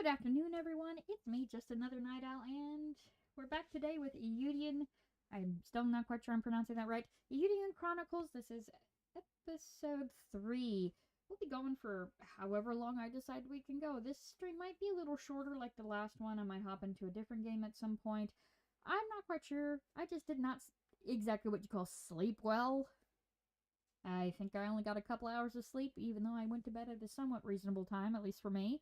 Good afternoon, everyone. It's me, just another night owl, and we're back today with Eiyuden. I'm still not quite sure I'm pronouncing that right. Eiyuden Chronicles. This is episode 3. We'll be going for however long I decide we can go. This stream might be a little shorter like the last one. I might hop into a different game at some point. I'm not quite sure. I just did not exactly what you call sleep well. I think I only got a couple hours of sleep, even though I went to bed at a somewhat reasonable time, at least for me.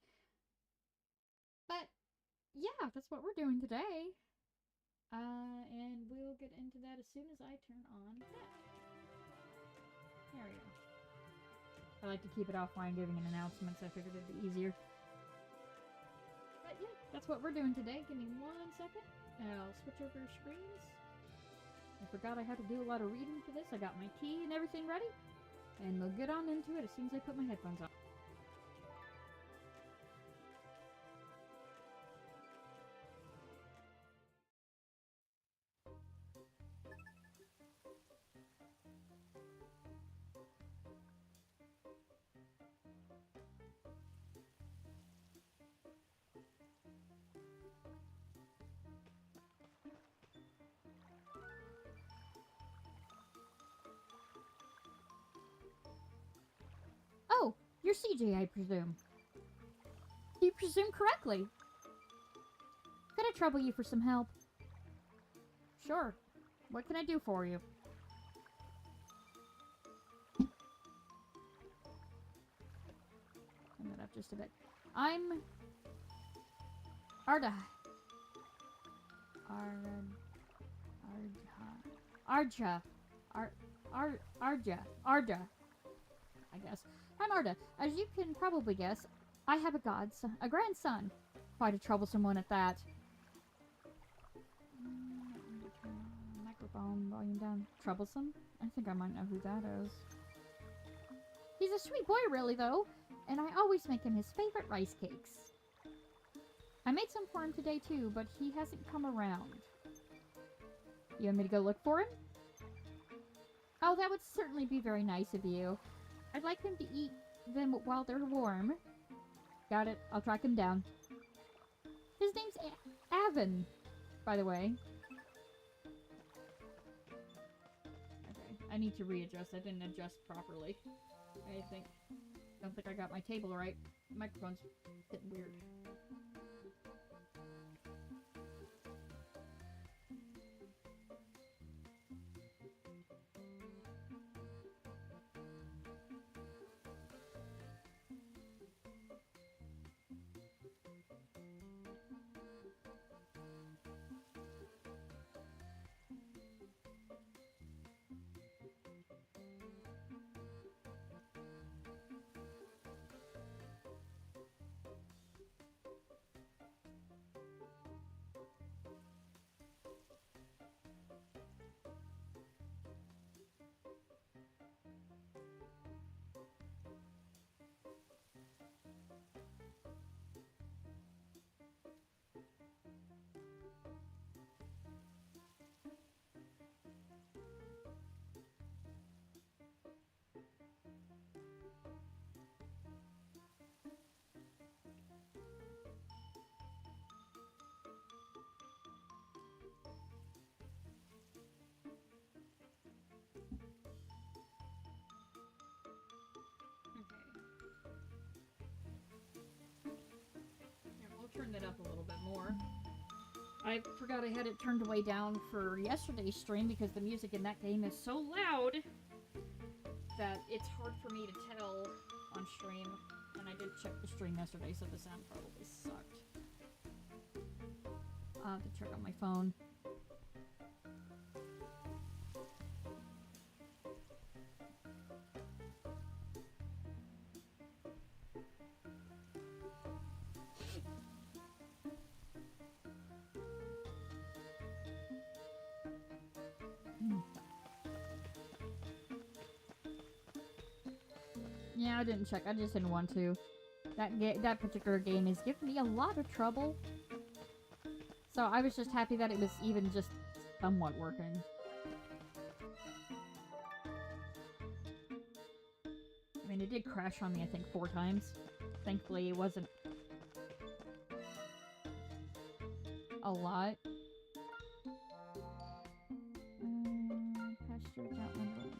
But, yeah, that's what we're doing today. And we'll get into that as soon as I turn on that. There we go. I like to keep it off while I'm giving an announcement, so I figured it'd be easier. But yeah, that's what we're doing today. Give me 1 second. I'll switch over screens. I forgot I had to do a lot of reading for this. I got my tea and everything ready. And we'll get on into it as soon as I put my headphones on. Oh, you're CJ, I presume. You presume correctly. Could I trouble you for some help? Sure. What can I do for you? Turn that up just a bit. I'm Arda. Arja. I guess. I'm Arda. As you can probably guess, I have a grandson. Quite a troublesome one at that. Microphone volume down. Troublesome? I think I might know who that is. He's a sweet boy, really, though. And I always make him his favorite rice cakes. I made some for him today, too, but he hasn't come around. You want me to go look for him? Oh, that would certainly be very nice of you. I'd like him to eat them while they're warm. Got it. I'll track him down. His name's Avon, by the way. Okay, I need to readjust. I didn't adjust properly. Don't think I got my table right. The microphone's getting weird. Turn it up a little bit more. I forgot I had it turned way down for yesterday's stream because the music in that game is so loud that it's hard for me to tell on stream. And I did check the stream yesterday, so the sound probably sucked. I'll have to check on my phone. Yeah, I didn't check. I just didn't want to. That particular game has given me a lot of trouble. So I was just happy that it was even just somewhat working. I mean, it did crash on me, I think, 4 times. Thankfully, it wasn't a lot. Pasture Outland Lane.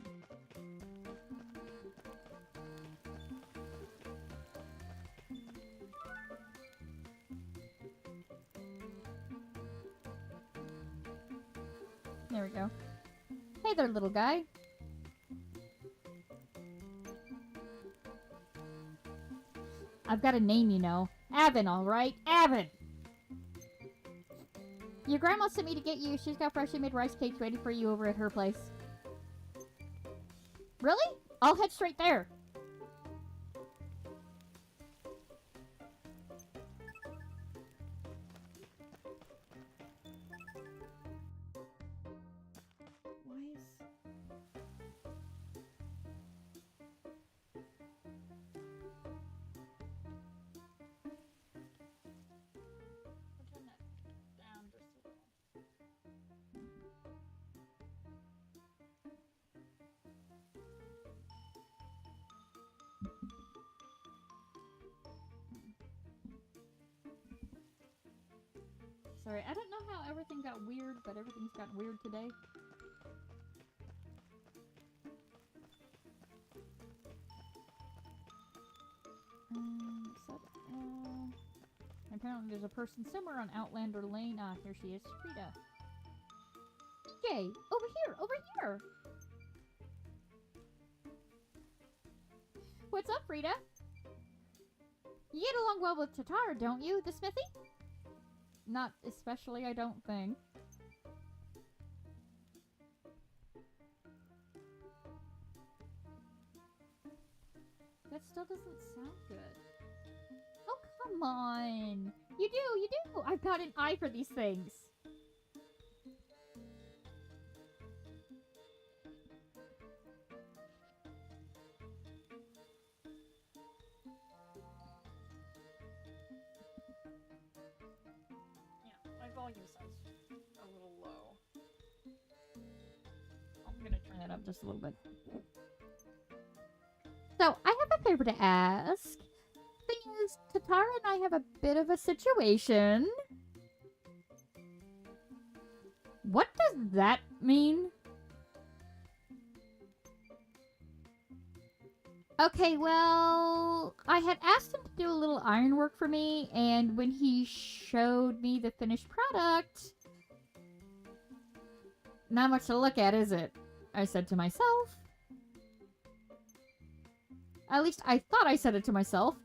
There we go. Hey there, little guy. I've got a name, you know. Avon, alright? Avon! Your grandma sent me to get you. She's got freshly made rice cakes ready for you over at her place. Really? I'll head straight there. Sorry, I don't know how everything got weird, but everything's gotten weird today. Apparently there's a person somewhere on Outlander Lane. Ah, here she is. Frida. DJ! Over here! Over here! What's up, Frida? You get along well with Tatara, don't you? The smithy? Not especially, I don't think. That still doesn't sound good. Oh, come on! You do! I've got an eye for these things! Volume sounds a little low. I'm gonna turn that up just a little bit. So, I have a favor to ask. Thing is, Tatara and I have a bit of a situation. What does that mean? Okay, well, I had asked him to do a little ironwork for me, and when he showed me the finished product, not much to look at, is it? I said to myself. At least I thought I said it to myself.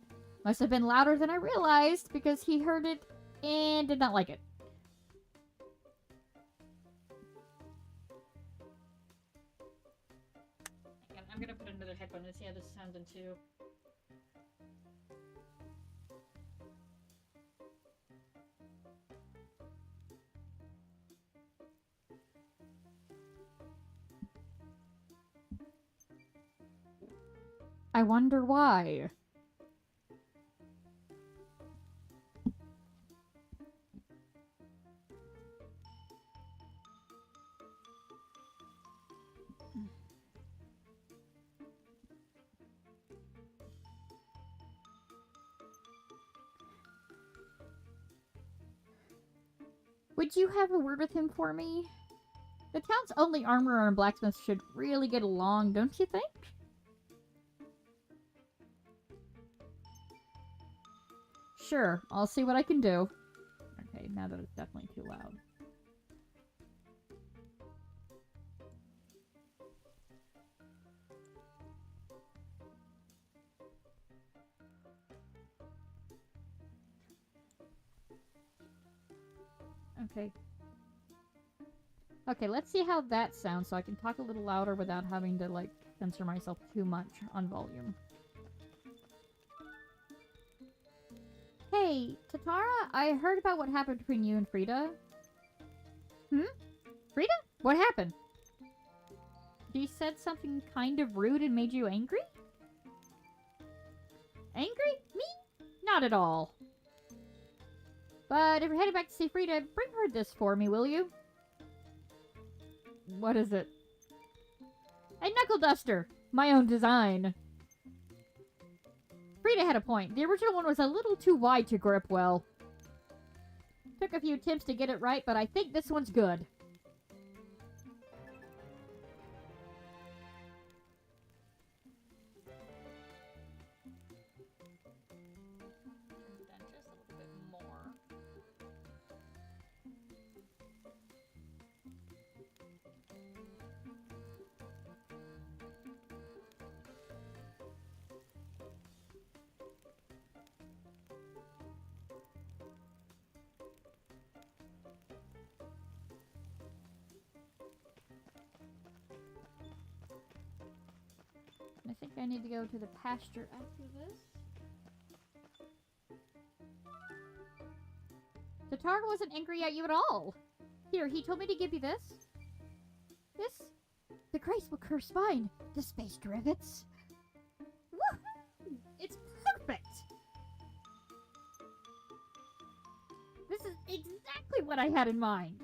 Must have been louder than I realized, because he heard it and did not like it. I'm gonna put another headphone and see how this sounds in too. I wonder why. Would you have a word with him for me? The town's only armorer and blacksmith should really get along, don't you think? Sure, I'll see what I can do. Okay, now that it's definitely too loud. Okay. Okay, let's see how that sounds so I can talk a little louder without having to, like, censor myself too much on volume. Hey, Tatara, I heard about what happened between you and Frida. Frida? What happened? She said something kind of rude and made you angry? Angry? Me? Not at all. But if you're headed back to see Frida, bring her this for me, will you? What is it? A knuckle duster! My own design. Frida had a point. The original one was a little too wide to grip well. Took a few attempts to get it right, but I think this one's good. I think I need to go to the pasture after this. The Tar wasn't angry at you at all. Here, he told me to give you this. This? The graceful curved spine. The space rivets. Woohoo! It's perfect! This is exactly what I had in mind.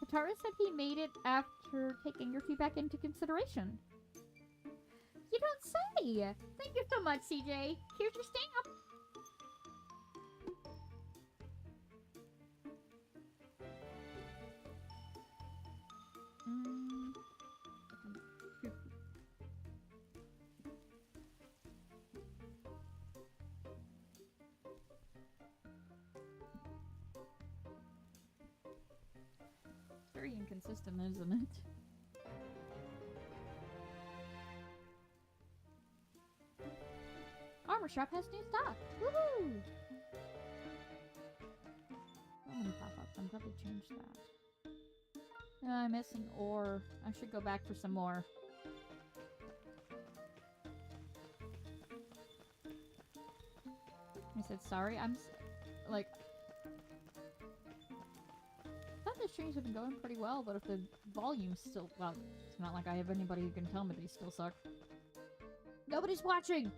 Katara said he made it after taking your feedback into consideration. You don't say! Thank you so much, CJ. Here's your stamp. Very inconsistent, isn't it? Armor Shop has new stock. Woohoo! How many pop-ups? I'm glad they changed that. I'm missing ore. I should go back for some more. I said sorry. Like, the streams have been going pretty well, but if the volume's still, well, it's not like I have anybody who can tell me these still suck. Nobody's watching!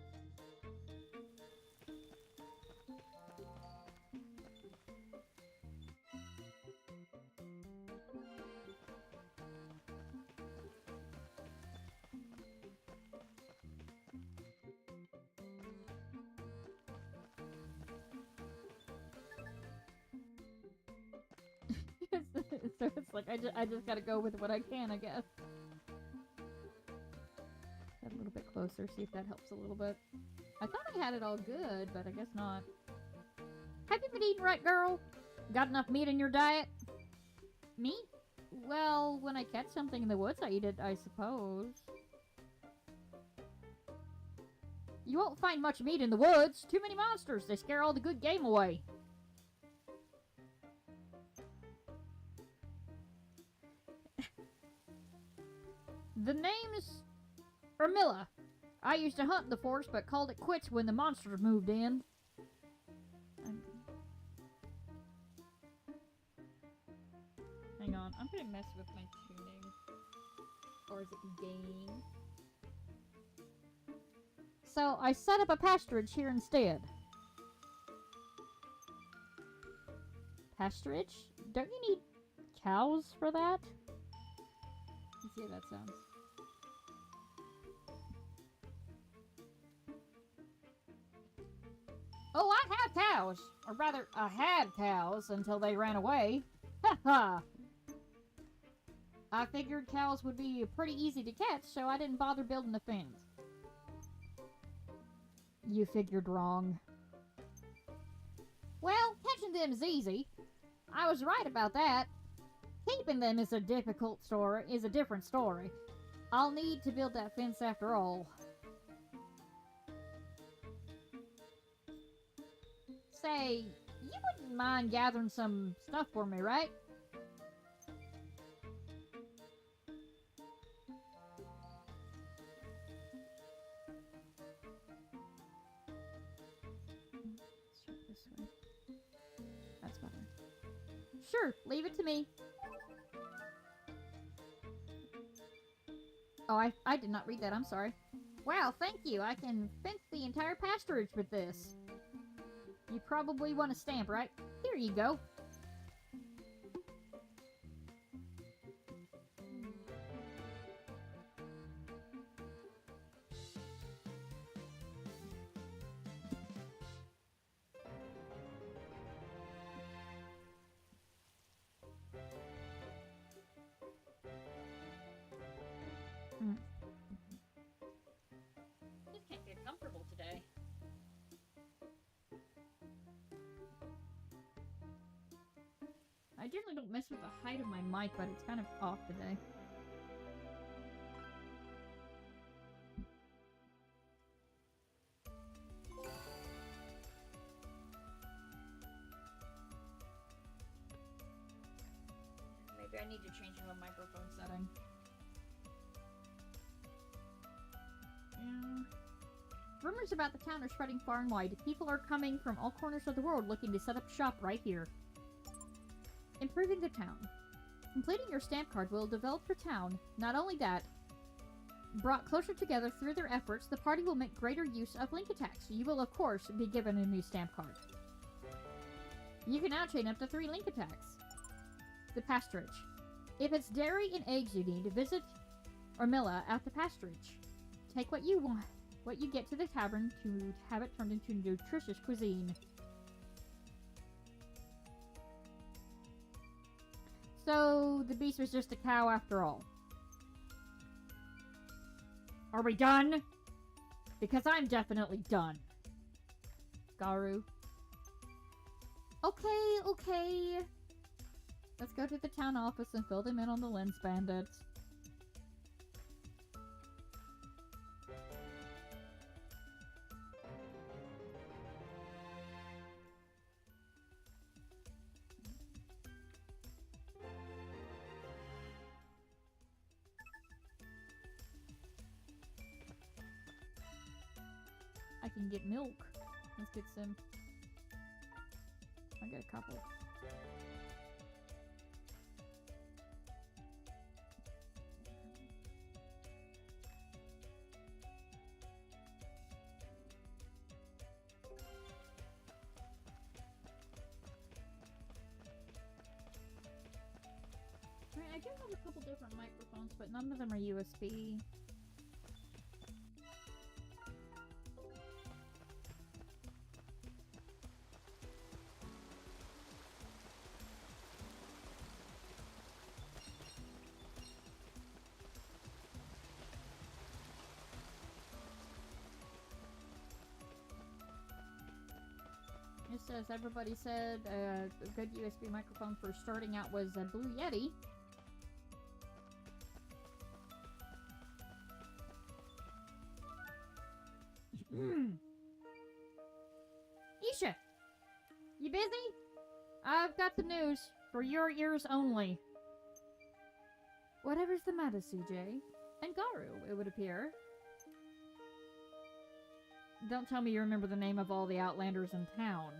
So it's like, I just gotta go with what I can, I guess. Get a little bit closer, see if that helps a little bit. I thought I had it all good, but I guess not. Have you been eating right, girl? Got enough meat in your diet? Meat? Well, when I catch something in the woods, I eat it, I suppose. You won't find much meat in the woods. Too many monsters. They scare all the good game away. The name's Ermilla. I used to hunt in the forest, but called it quits when the monsters moved in. Hang on, I'm gonna mess with my tuning. Or is it gain? So, I set up a pasturage here instead. Pasturage? Don't you need cows for that? Let's see how that sounds. Oh, I have cows! Or rather, I had cows until they ran away. Ha ha! I figured cows would be pretty easy to catch, so I didn't bother building a fence. You figured wrong. Well, catching them is easy. I was right about that. Keeping them is a different story. I'll need to build that fence after all. Say, you wouldn't mind gathering some stuff for me, right? Let's try this way. That's better. Sure, leave it to me. Oh, I did not read that, I'm sorry. Wow, thank you. I can fence the entire pasturage with this. You probably want a stamp, right? Here you go. Hmm. Just can't get comfortable today. I generally don't mess with the height of my mic, but it's kind of off today. Maybe I need to change my microphone setting. Rumors about the town are spreading far and wide. People are coming from all corners of the world looking to set up shop right here. Improving the town. Completing your stamp card will develop your town. Not only that, brought closer together through their efforts, the party will make greater use of link attacks. You will, of course, be given a new stamp card. You can now chain up to 3 link attacks. The pasturage. If it's dairy and eggs you need, visit Ormilla at the pasturage. Take what you want, what you get to the tavern to have it turned into nutritious cuisine. So, the beast was just a cow after all. Are we done? Because I'm definitely done. Garu. Okay. Let's go to the town office and fill them in on the lens bandits. I can get milk. Let's get some. I got a couple. Right, I do have a couple different microphones, but none of them are USB. It says everybody said a good USB microphone for starting out was a Blue Yeti. Isha! You busy? I've got the news. For your ears only. Whatever's the matter, CJ? And Garu, it would appear. Don't tell me you remember the name of all the Outlanders in town.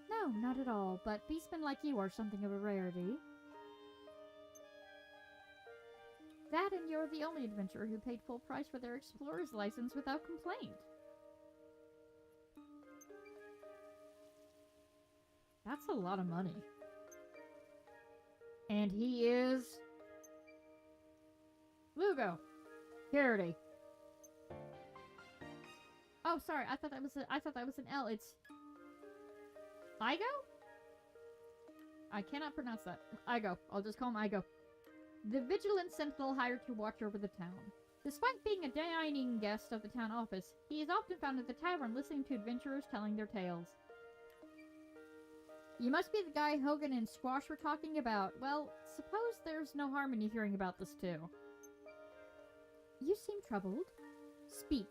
No, not at all, but beastmen like you are something of a rarity. That and you're the only adventurer who paid full price for their explorer's license without complaint. That's a lot of money. And he is... Lugo. Garrity. Oh, sorry. I thought that was an L. It's Igo? I cannot pronounce that. Igo. I'll just call him Igo. The vigilant sentinel hired to watch over the town. Despite being a dining guest of the town office, he is often found at the tavern listening to adventurers telling their tales. You must be the guy Hogan and Squash were talking about. Well, suppose there's no harm in you hearing about this too. You seem troubled. Speak.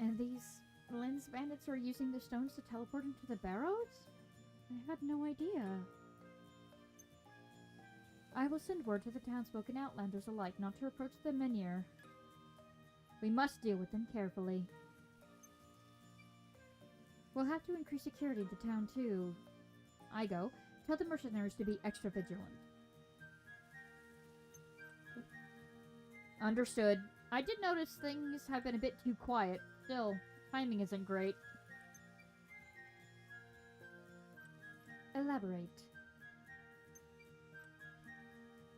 And these lens bandits are using the stones to teleport into the barrows? I had no idea. I will send word to the townsfolk and outlanders alike not to approach the menhir. We must deal with them carefully. We'll have to increase security in the town too. Igo, tell the mercenaries to be extra vigilant. Understood. I did notice things have been a bit too quiet. Still, timing isn't great. Elaborate.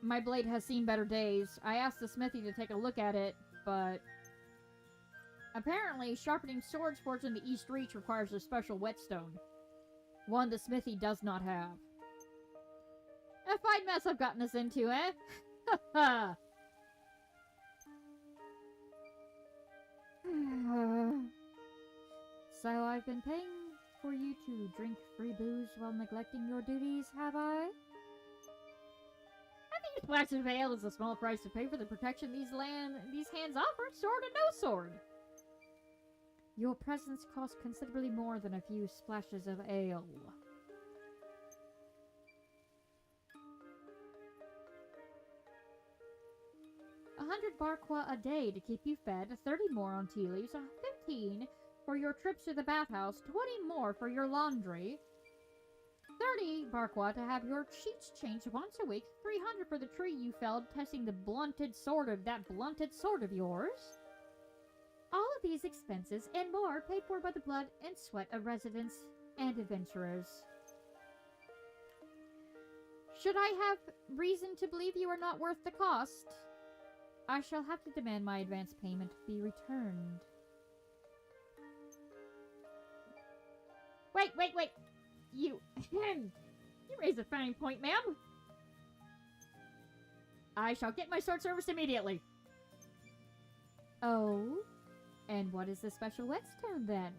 My blade has seen better days. I asked the smithy to take a look at it, but... apparently, sharpening swords forged in the East Reach requires a special whetstone. One the smithy does not have. A fine mess I've gotten us into, eh? Ha ha! So I've been paying for you to drink free booze while neglecting your duties, have I? I think a splash of ale is a small price to pay for the protection these hands offer, sword or no sword. Your presence costs considerably more than a few splashes of ale. 100 barqua a day to keep you fed, 30 more on tea leaves, 15 for your trips to the bathhouse, 20 more for your laundry, 30 barqua to have your sheets changed once a week, 300 for the tree you felled testing the blunted sword of yours. All of these expenses and more paid for by the blood and sweat of residents and adventurers. Should I have reason to believe you are not worth the cost, I shall have to demand my advance payment be returned. Wait! You raise a fine point, ma'am. I shall get my sword service immediately. Oh? And what is the special whetstone, then?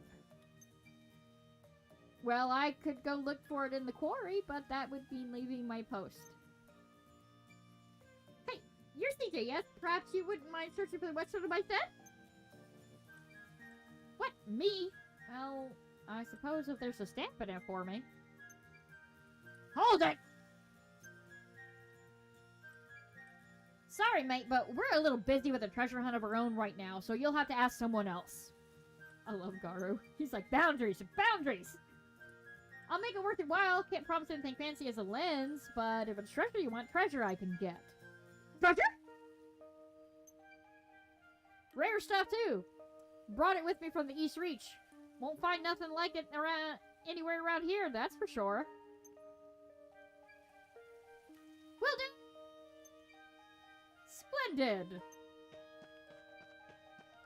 Well, I could go look for it in the quarry, but that would mean leaving my post. Hey, you're CJ, yes? Perhaps you wouldn't mind searching for the whetstone of my set? What? Me? Well, I suppose if there's a stamp in it for me. Hold it! Sorry, mate, but we're a little busy with a treasure hunt of our own right now, so you'll have to ask someone else. I love Garu. He's like, boundaries! Boundaries! I'll make it worth your while. Can't promise anything fancy as a lens, but if it's treasure you want, treasure I can get. Treasure? Rare stuff, too. Brought it with me from the East Reach. Won't find nothing like it anywhere around here, that's for sure. Will do. Splendid!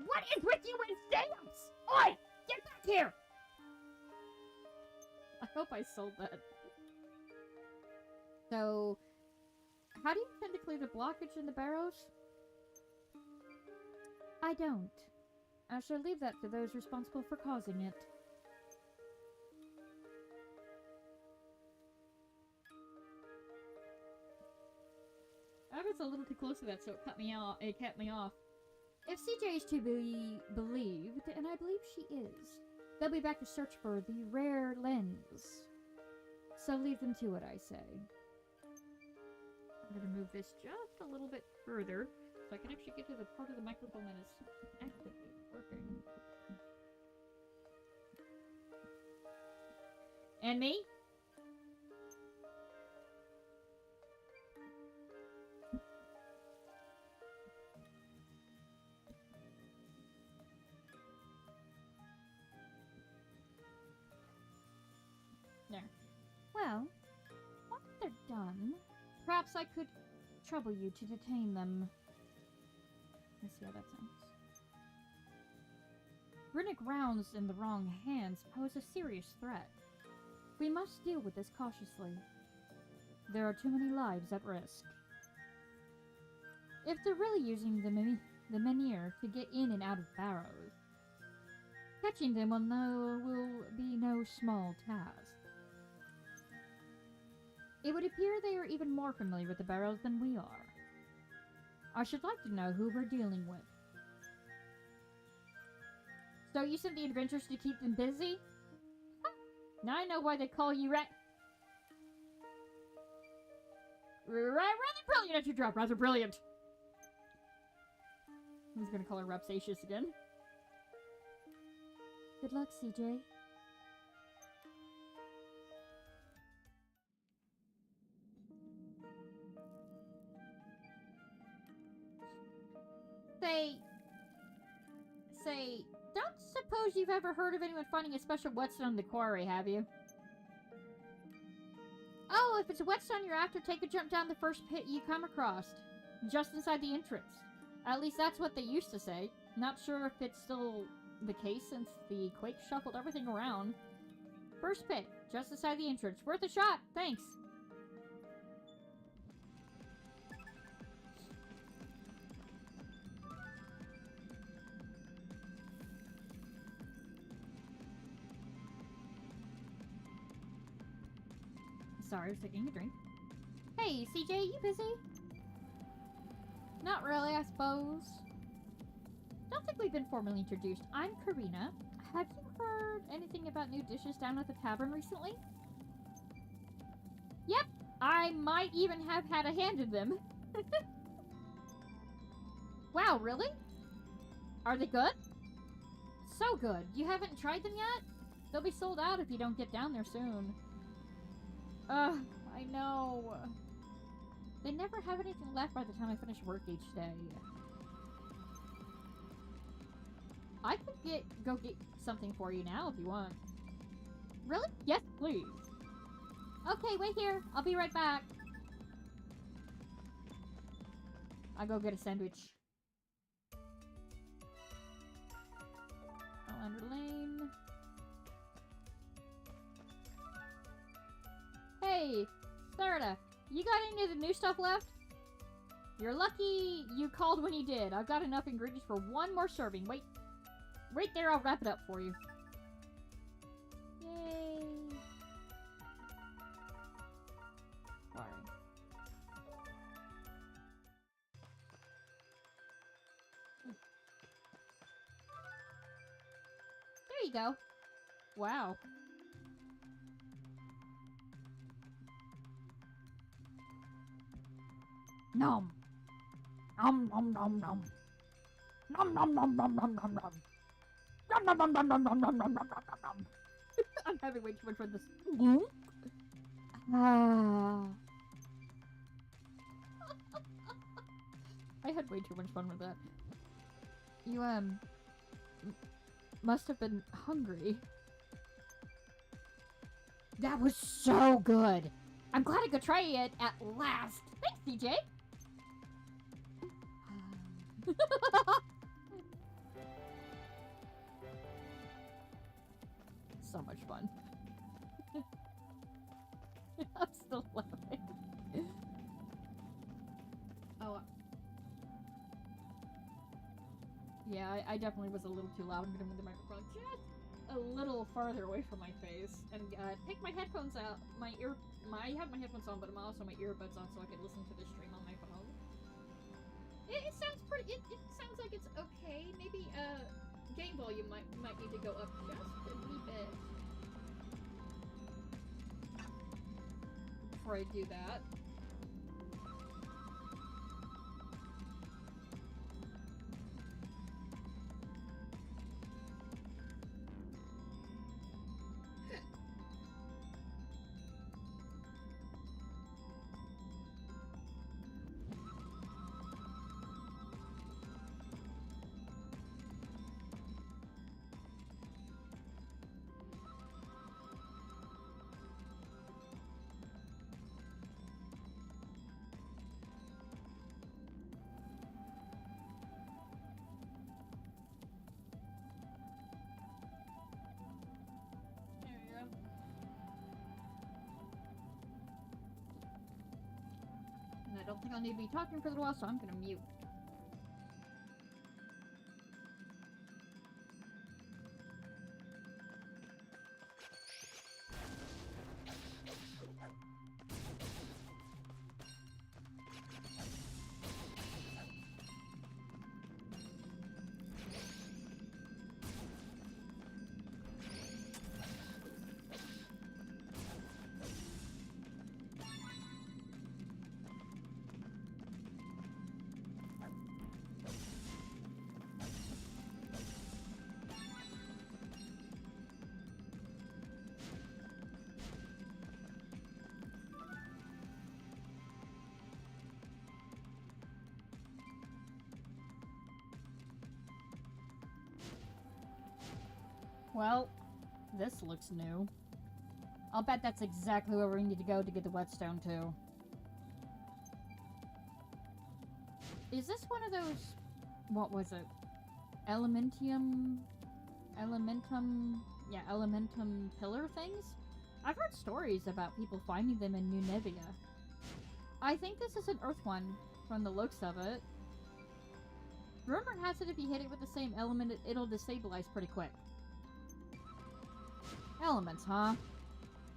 What is with you and stamps? Oi! Get back here! I hope I sold that. So, how do you intend to clear the blockage in the barrows? I don't. I shall leave that to those responsible for causing it. I was a little too close to that, so it cut me off. If CJ is to be believed, and I believe she is, they'll be back to search for the rare lens. So leave them to it, I say. I'm gonna move this just a little bit further, so I can actually get to the part of the microphone that is actively working. And me? There. Well, once they're done, perhaps I could trouble you to detain them. Let's see how that sounds. Runic rounds in the wrong hands pose a serious threat. We must deal with this cautiously. There are too many lives at risk. If they're really using the menhir to get in and out of barrows, catching them will be no small task. It would appear they are even more familiar with the barrows than we are. I should like to know who we're dealing with. So you sent the adventurers to keep them busy? Huh. Now I know why they call you rather brilliant at your job, rather brilliant. He's gonna call her Rapsatious again. Good luck, CJ. Say, don't suppose you've ever heard of anyone finding a special whetstone in the quarry, have you? Oh, if it's a whetstone you're after, take a jump down the first pit you come across. Just inside the entrance. At least that's what they used to say. Not sure if it's still the case since the quake shuffled everything around. First pit, just inside the entrance. Worth a shot, thanks. Sorry, I was taking a drink. Hey, CJ, you busy? Not really, I suppose. Don't think we've been formally introduced. I'm Karina. Have you heard anything about new dishes down at the tavern recently? Yep, I might even have had a hand in them. Wow, really? Are they good? So good. You haven't tried them yet? They'll be sold out if you don't get down there soon. Ugh, I know. They never have anything left by the time I finish work each day. I could go get something for you now if you want. Really? Yes, please. Okay, wait here. I'll be right back. I'll go get a sandwich. Outlander Lane. Hey, Sarada, you got any of the new stuff left? You're lucky you called when you did. I've got enough ingredients for one more serving. Wait, right there, I'll wrap it up for you. Yay. Sorry. There you go. Wow. Nom. Nom nom nom nom. Nom nom nom nom nom nom nom. Nom nom nom nom nom nom nom nom nom nom. I'm having way too much fun with this. Ah. I had way too much fun with that. You must have been hungry. That was so good. I'm glad I could try it at last. Thanks, DJ. So much fun. I'm still laughing. Oh. Yeah, I definitely was a little too loud. I'm gonna move the microphone just a little farther away from my face and take my headphones out. I have my headphones on, but I'm also my earbuds on so I can listen to the stream on my phone. It sounds pretty. It sounds like it's okay. Maybe game volume might need to go up just a wee bit before I do that. I don't think I'll need to be talking for a little while, so I'm gonna mute. Well, this looks new. I'll bet that's exactly where we need to go to get the whetstone, too. Is this one of those... what was it? Elementum... Yeah, Elementum pillar things? I've heard stories about people finding them in New Nevia. I think this is an Earth one, from the looks of it. Rumor has it if you hit it with the same element, it'll destabilize pretty quick. Elements, huh?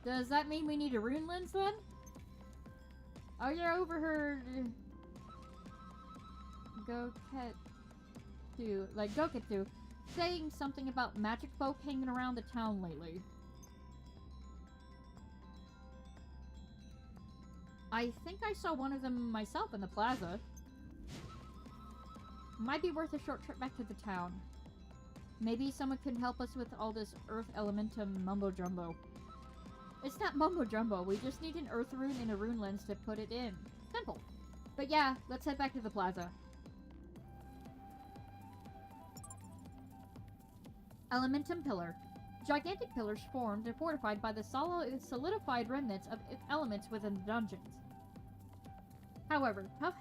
Does that mean we need a rune lens then? Oh, you overheard Goketsu saying something about magic folk hanging around the town lately. I think I saw one of them myself in the plaza. Might be worth a short trip back to the town. Maybe someone can help us with all this Earth Elementum mumbo-jumbo. It's not mumbo-jumbo, we just need an Earth rune and a rune lens to put it in. Simple. But yeah, let's head back to the plaza. Elementum Pillar. Gigantic pillars formed and fortified by the solidified remnants of elements within the dungeons. However tough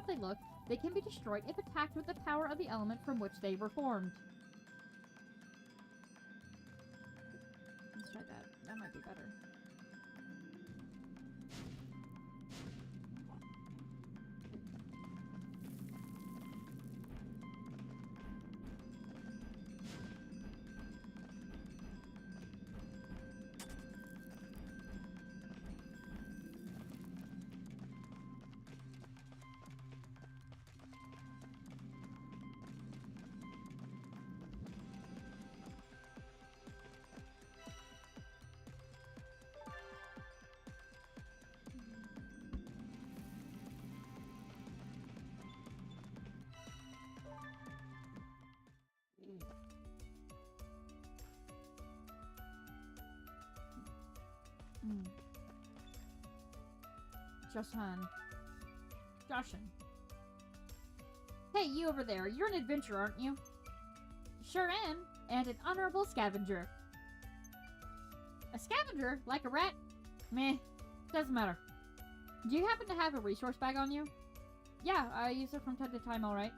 they look, they can be destroyed if attacked with the power of the element from which they were formed. Let's try that. That might be better. Joshin. Hey, you over there. You're an adventurer, aren't you? Sure am. And an honorable scavenger. A scavenger? Like a rat? Meh. Doesn't matter. Do you happen to have a resource bag on you? Yeah, I use it from time to time, alright.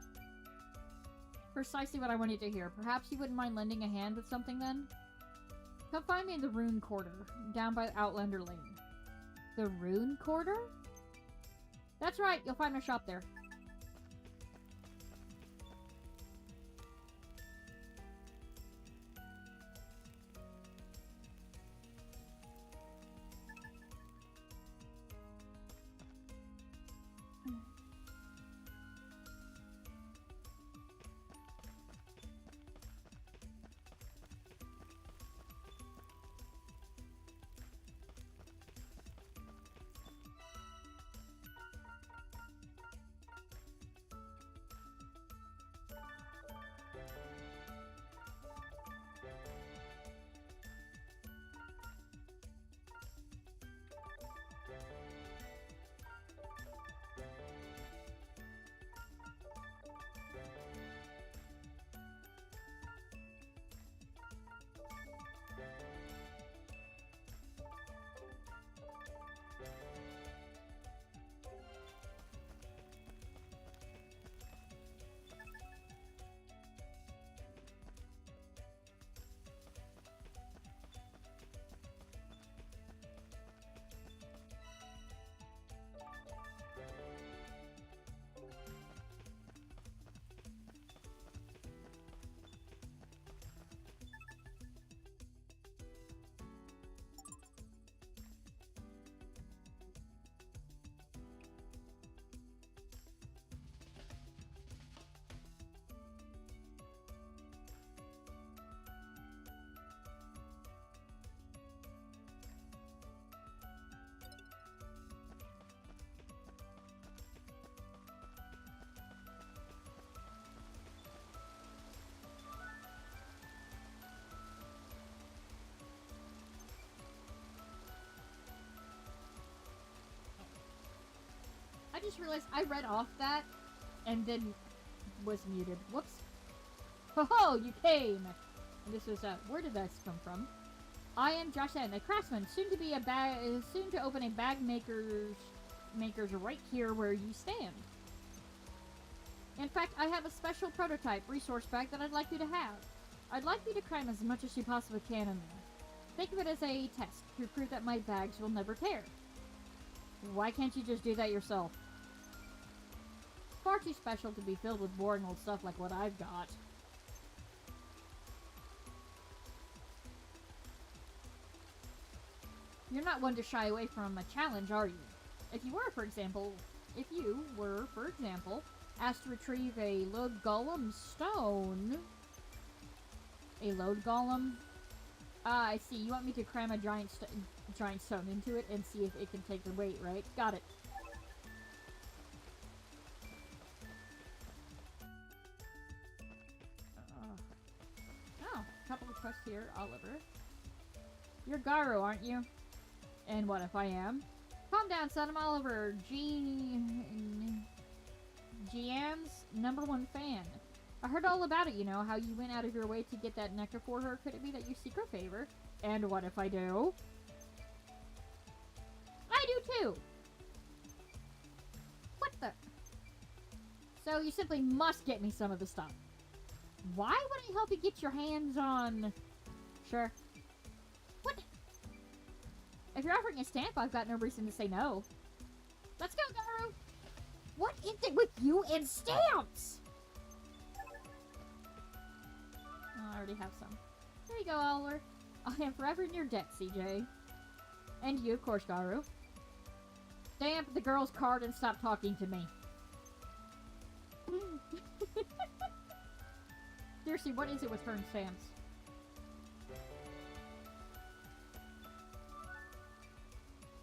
Precisely what I wanted to hear. Perhaps you wouldn't mind lending a hand with something then? Come find me in the Rune Quarter, down by Outlander Lane. The Rune Quarter? That's right, you'll find my shop there. I just realized I read off that and then was muted. Whoops. Ho ho, you came! And this was, where did this come from? I am Joshin, a craftsman, soon to open a bag maker's right here where you stand. In fact, I have a special prototype resource bag that I'd like you to have. I'd like you to cram as much as you possibly can in there. Think of it as a test to prove that my bags will never tear. Why can't you just do that yourself? Far too special to be filled with boring old stuff like what I've got. You're not one to shy away from a challenge, are you? If you were, for example, asked to retrieve a load golem stone... A load golem? Ah, I see. You want me to cram a giant stone into it and see if it can take the weight, right? Got it. Oh, couple of quests here, Oliver. You're Garu, aren't you? And what if I am? Calm down, son. I'm Oliver. Gian's #1 fan. I heard all about it, you know, how you went out of your way to get that nectar for her. Could it be that you seek her favor? And what if I do? I do too! What the? So you simply must get me some of the stuff. Why would I help you get your hands on... Sure. What? If you're offering a stamp, I've got no reason to say no. Let's go, Garu! What is it with you and stamps? Oh, I already have some. There you go, Oliver. I am forever in your debt, CJ. And you, of course, Garu. Stamp the girl's card and stop talking to me. Seriously, what is it with her and stamps?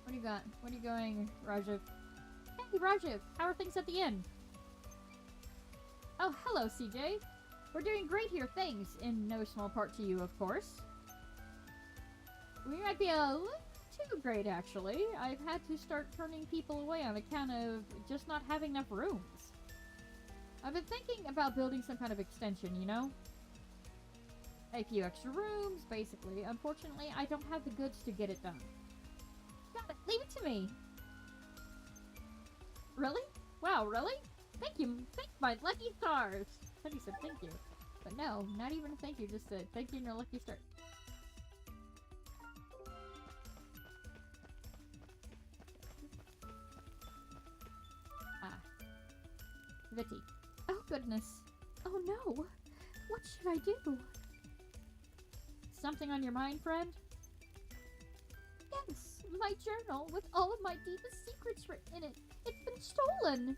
What do you got? What are you going, Rajiv? Hey, Rajiv! How are things at the inn? Oh, hello, CJ. We're doing great here, thanks. In no small part to you, of course. We might be a little too great, actually. I've had to start turning people away on account of just not having enough rooms. I've been thinking about building some kind of extension, you know? A few extra rooms, basically. Unfortunately, I don't have the goods to get it done. Got it. Leave it to me. Really? Wow, really? Thank you. Thank my lucky stars. I thought he said thank you. But no, not even a thank you. Just a thank you and your lucky star. Ah. Vitty. Oh, goodness. Oh, no. What should I do? Something on your mind, friend? Yes, my journal with all of my deepest secrets written in it. It's been stolen.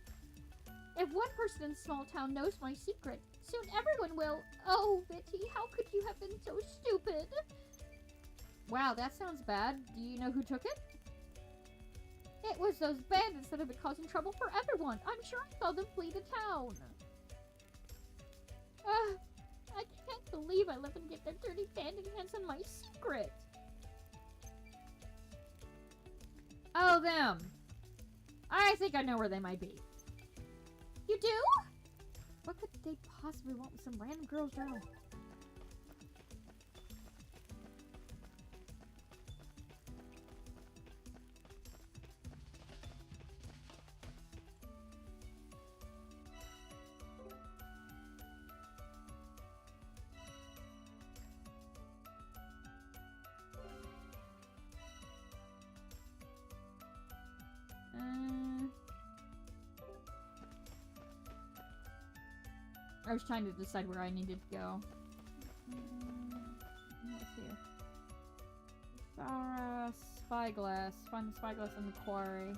If one person in the small town knows my secret, soon everyone will. Oh, Vitty, how could you have been so stupid? Wow, that sounds bad. Do you know who took it? It was those bandits that have been causing trouble for everyone. I'm sure I saw them flee the town. I can't believe I let them get their dirty bandit hands on my secret. Oh, them. I think I know where they might be. You do? What could they possibly want with some random girl's journal? I was trying to decide where I needed to go. What's here? Spyglass. Find the spyglass in the quarry.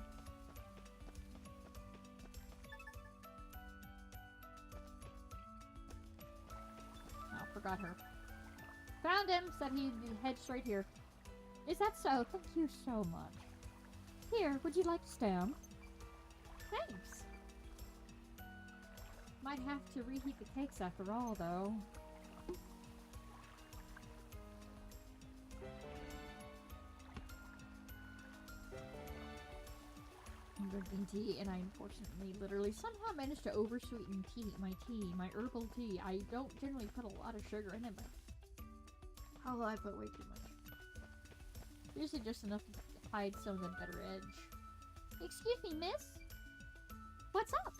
Oh, forgot her. Found him! Said he'd head straight here. Is that so? Thank you so much. Here, would you like to stamp? Thanks! Might have to reheat the cakes after all, though. I'm drinking tea, and I unfortunately literally somehow managed to oversweeten my herbal tea. I don't generally put a lot of sugar in it, but oh, I put way too much. Usually just enough to hide some of the better edge. Excuse me, miss? What's up?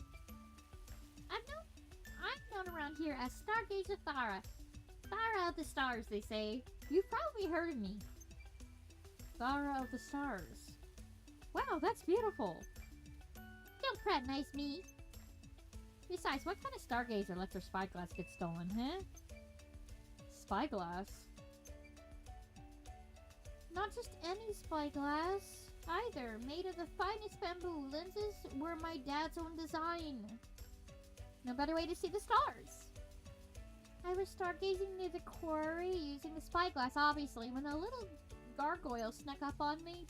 I'm known around here as Stargazer Thara. Thara of the Stars, they say. You've probably heard of me. Thara of the Stars. Wow, that's beautiful. Don't fraternize me. Besides, what kind of stargazer lets their spyglass get stolen, huh? Spyglass? Not just any spyglass, either. Made of the finest bamboo lenses were my dad's own design. No better way to see the stars. I was stargazing near the quarry using the spyglass, obviously, when a little gargoyle snuck up on me.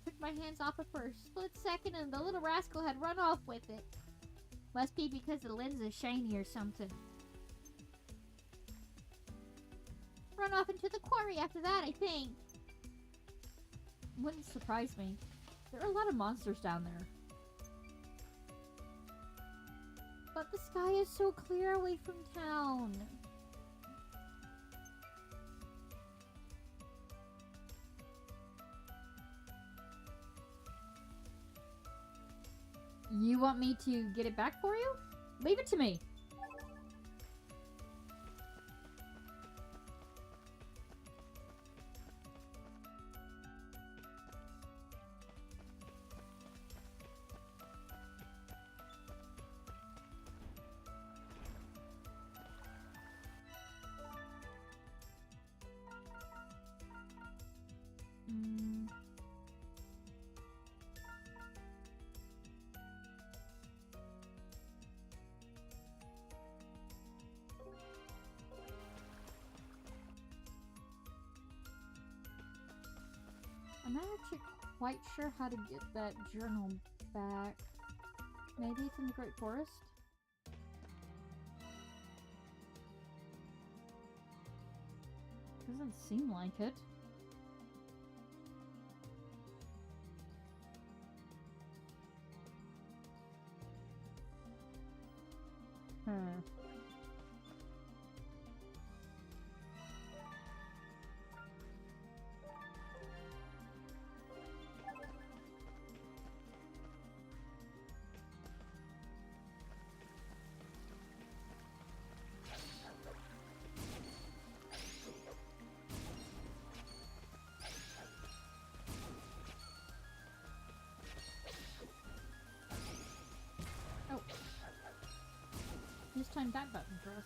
Took my hands off it for a split second and the little rascal had run off with it. Must be because the lens is shiny or something. Run off into the quarry after that, I think. Wouldn't surprise me. There are a lot of monsters down there. But the sky is so clear away from town. You want me to get it back for you? Leave it to me. I'm not actually quite sure how to get that journal back. Maybe it's in the Great Forest? Doesn't seem like it. Oh. This time that button for us.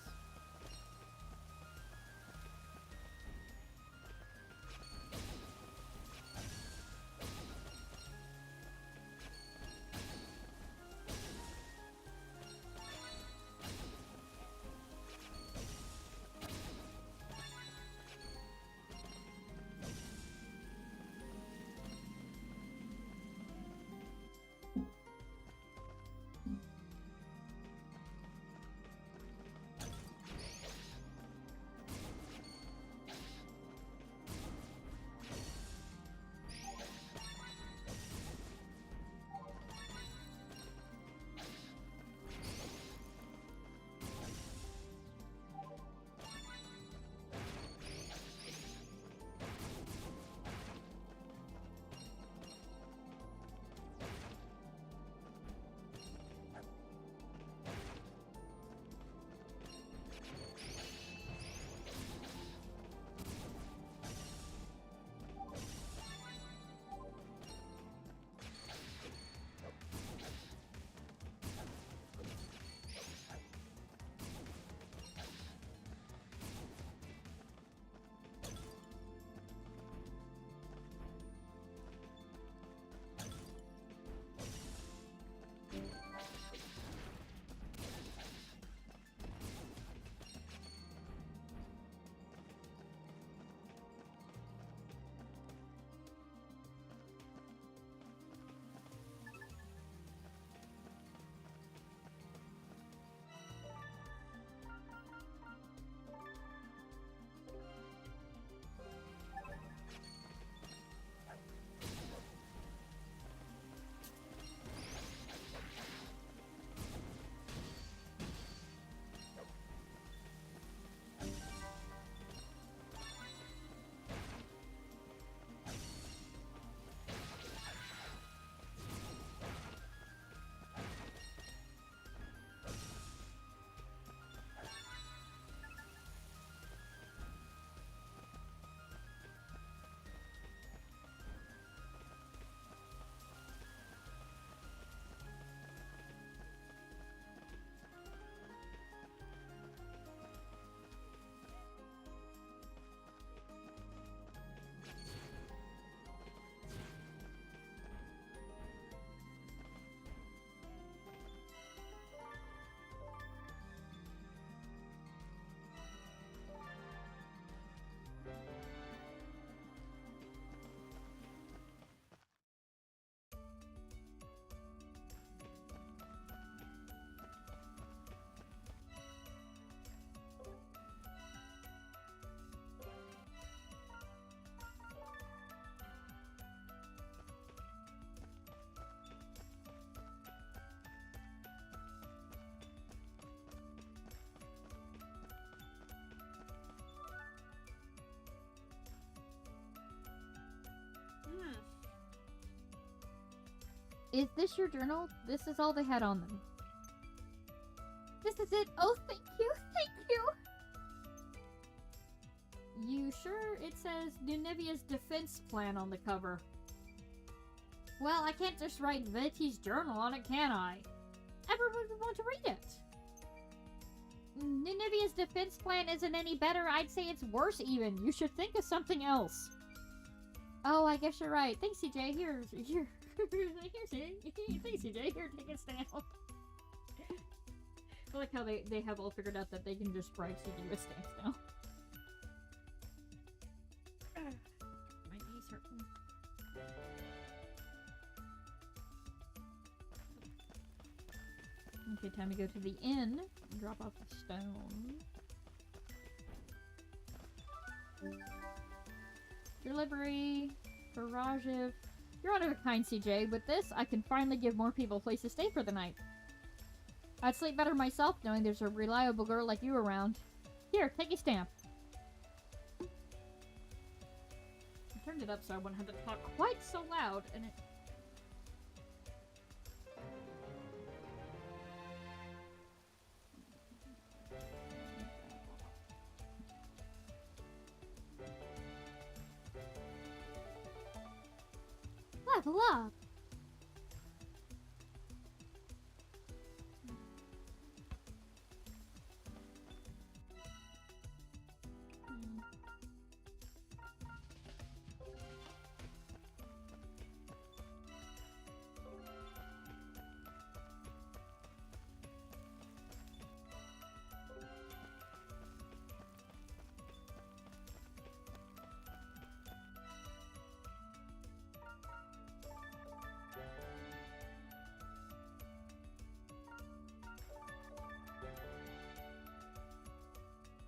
Is this your journal? This is all they had on them. This is it. Oh, thank you. Thank you. You sure it says Nunevia's defense plan on the cover? Well, I can't just write Veti's journal on it, can I? Everyone would want to read it. Nunevia's defense plan isn't any better. I'd say it's worse even. You should think of something else. Oh, I guess you're right. Thanks, CJ. Here. Thanks, CJ. Here, take a stamp. I like how they have all figured out that they can just bribe CJ with stamps now. My knees hurt. Okay, time to go to the inn and drop off the stone. Delivery for Rajiv. You're one of a kind, CJ. With this, I can finally give more people a place to stay for the night. I'd sleep better myself knowing there's a reliable girl like you around. Here, take a stamp. I turned it up so I wouldn't have to talk quite so loud, and it... Level up.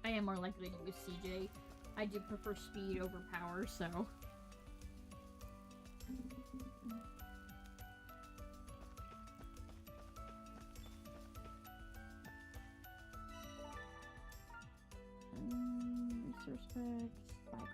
I am more likely to use CJ. I do prefer speed over power, so... resource bags, spyglass.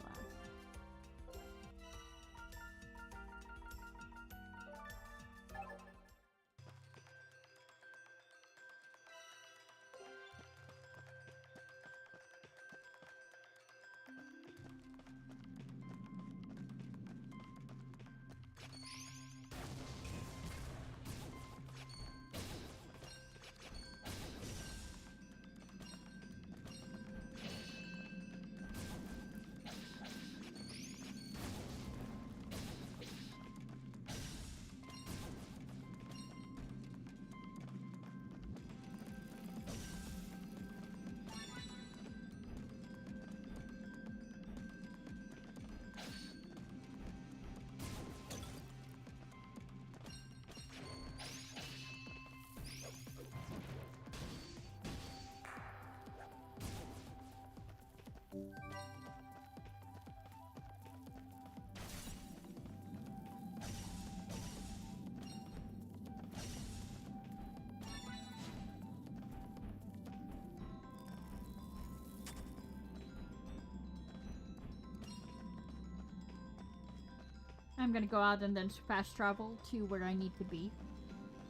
I'm gonna go out and then fast travel to where I need to be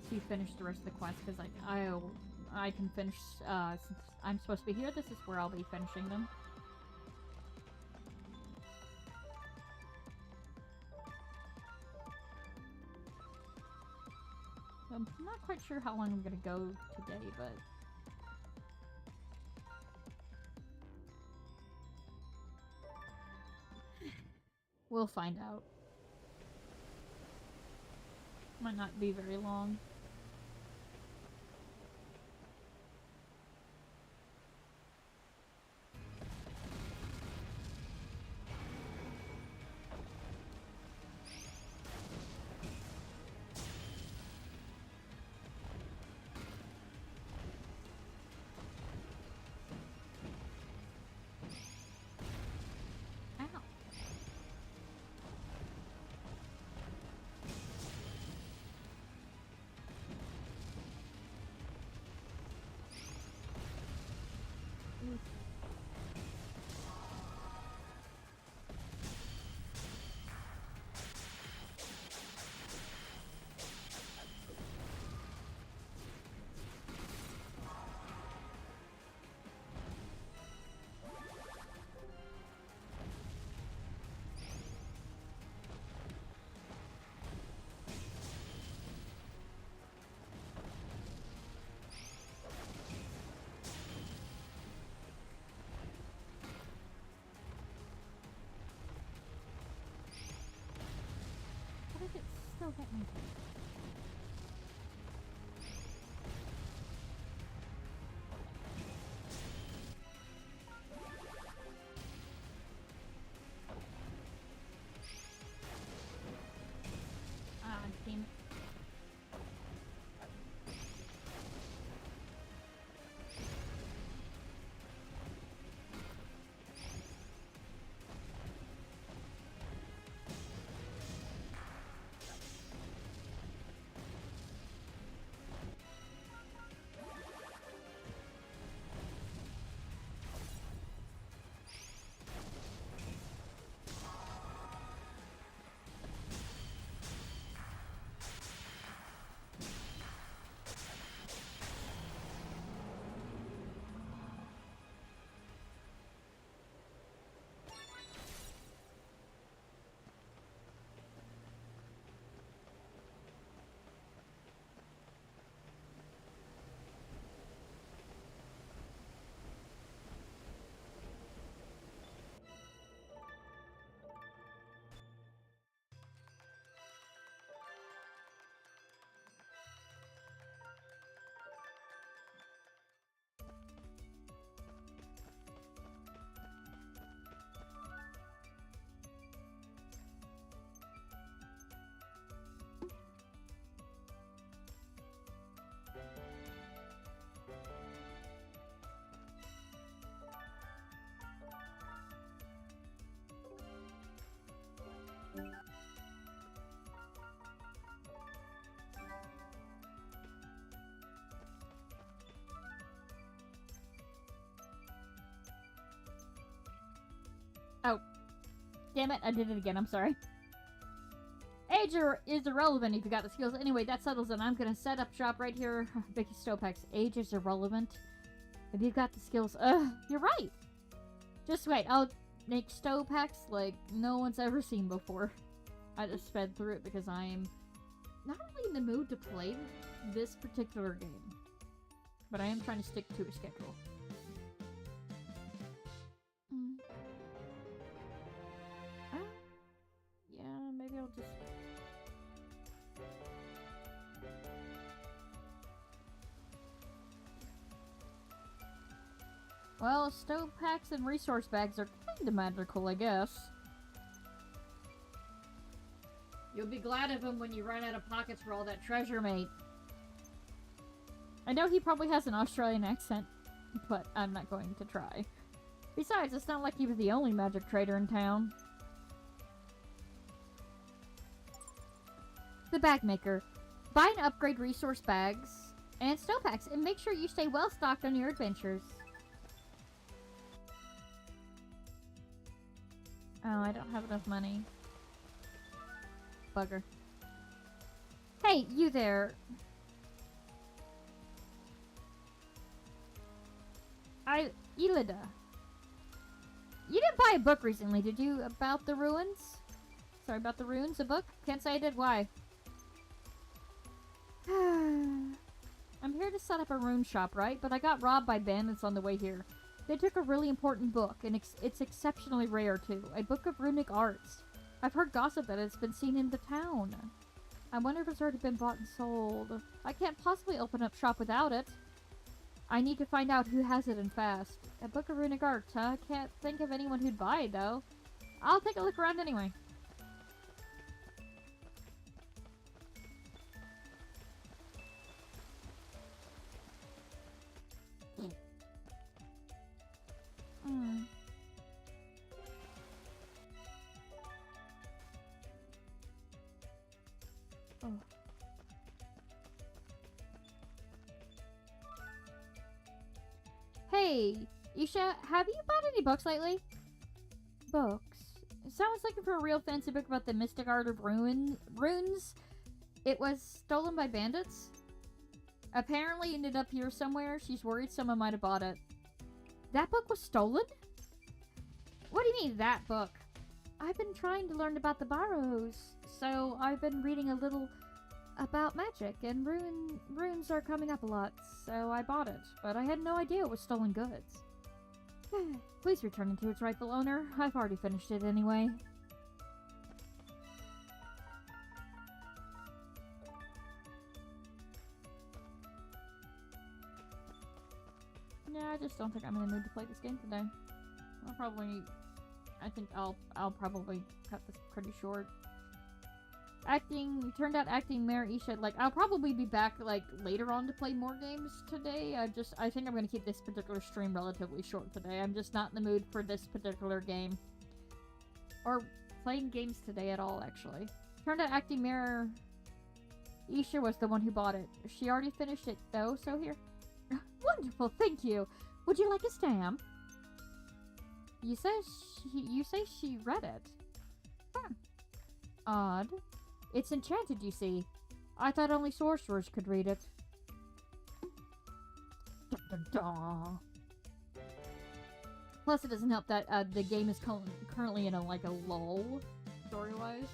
to finish the rest of the quest, because I can finish, since I'm supposed to be here, this is where I'll be finishing them. I'm not quite sure how long I'm gonna go today, but... we'll find out. Might not be very long. Oh, that makes sense. Ah, damn it. Oh. Damn it, I did it again, I'm sorry. Age is irrelevant if you got the skills. Anyway, that settles it. I'm gonna set up shop right here. Vicky Stopex. Age is irrelevant if you got the skills. You're right. Just wait, I'll make Stopex like no one's ever seen before. I just sped through it because I'm not really in the mood to play this particular game. But I am trying to stick to a schedule. Yeah, maybe I'll just... Well, stove packs and resource bags are kinda magical, I guess. You'll be glad of them when you run out of pockets for all that treasure, mate. I know he probably has an Australian accent, but I'm not going to try. Besides, it's not like he was the only magic trader in town. The bag maker. Buy and upgrade resource bags and stove packs, and make sure you stay well stocked on your adventures. Oh, I don't have enough money. Bugger. Hey, you there. Elida. You didn't buy a book recently, did you? About the ruins? Sorry, about the ruins? A book? Can't say I did. Why? I'm here to set up a rune shop, right? But I got robbed by bandits on the way here. They took a really important book, and it's exceptionally rare, too. A book of runic arts. I've heard gossip that it's been seen in the town. I wonder if it's already been bought and sold. I can't possibly open up shop without it. I need to find out who has it and fast. A book of runic arts, huh? Can't think of anyone who'd buy it, though. I'll take a look around anyway. Oh. Hey, Isha, have you bought any books lately? Books? Someone's looking for a real fancy book about the mystic art of runes. It was stolen by bandits. Apparently ended up here somewhere. She's worried someone might have bought it. That book was stolen? What do you mean, that book? I've been trying to learn about the Barrows, so I've been reading a little about magic, and runes are coming up a lot, so I bought it, but I had no idea it was stolen goods. Please return it to its rightful owner. I've already finished it anyway. Yeah, I just don't think I'm in the mood to play this game today. I think I'll probably cut this pretty short. Turned out acting Mayor Isha, like, I'll probably be back, like, later on to play more games today. I think I'm gonna keep this particular stream relatively short today. I'm just not in the mood for this particular game. Or playing games today at all, actually. Turned out acting Mayor Isha was the one who bought it. She already finished it, though, so here. Wonderful, thank you. Would you like a stamp? You say she read it. Odd. It's enchanted, you see. I thought only sorcerers could read it. Plus, it doesn't help that the game is currently in a lull, story-wise.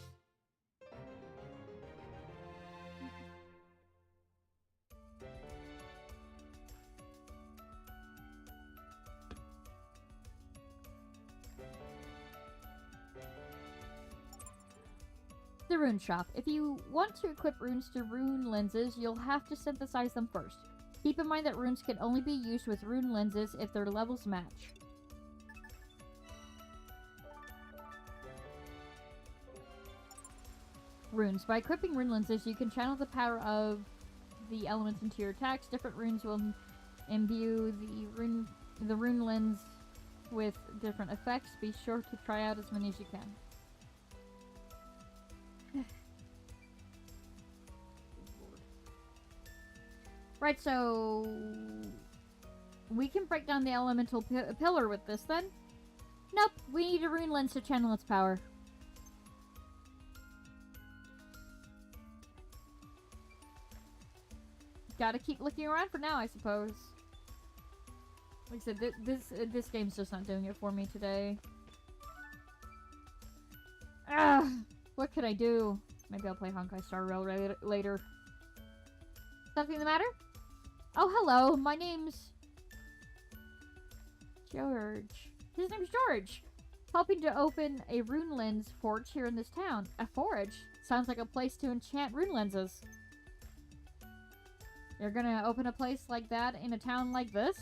The rune shop. If you want to equip runes to rune lenses, you'll have to synthesize them first. Keep in mind that runes can only be used with rune lenses if their levels match. Runes. By equipping rune lenses, you can channel the power of the elements into your attacks. Different runes will imbue the rune lens with different effects. Be sure to try out as many as you can. Right, so we can break down the elemental pillar with this then. Nope, we need a rune lens to channel its power. Gotta keep looking around for now, I suppose. Like I said, this game's just not doing it for me today. Ah, what could I do? Maybe I'll play Honkai Star Rail later. Something the matter? Oh, hello. My name's George. His name's George. Helping to open a rune lens forge here in this town. A forge? Sounds like a place to enchant rune lenses. You're gonna open a place like that in a town like this?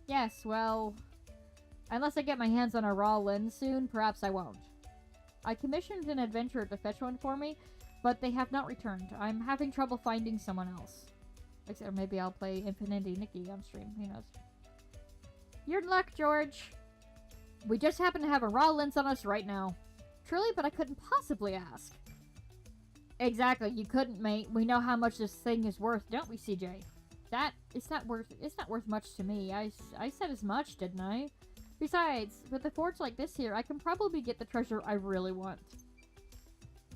Yes, well, unless I get my hands on a raw lens soon, perhaps I won't. I commissioned an adventurer to fetch one for me, but they have not returned. I'm having trouble finding someone else. Or maybe I'll play Infinity Nikki on stream. Who knows? You're in luck, George. We just happen to have a raw lens on us right now. Truly, but I couldn't possibly ask. Exactly, you couldn't, mate. We know how much this thing is worth, don't we, CJ? It's not worth much to me. I said as much, didn't I? Besides, with a forge like this here, I can probably get the treasure I really want.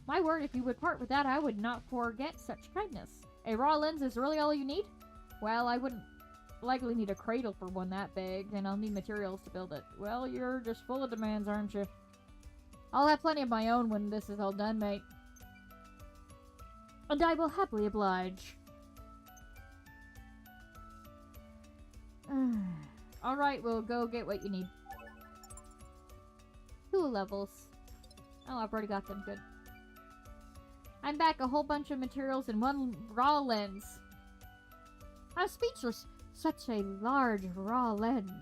My word, if you would part with that, I would not forget such kindness. A raw lens is really all you need? Well, I wouldn't likely need a cradle for one that big, and I'll need materials to build it. Well, you're just full of demands, aren't you? I'll have plenty of my own when this is all done, mate. And I will happily oblige. Alright, we'll go get what you need. 2 levels. Oh, I've already got them. Good. I'm back. A whole bunch of materials and 1 raw lens. I'm speechless. Such a large raw lens.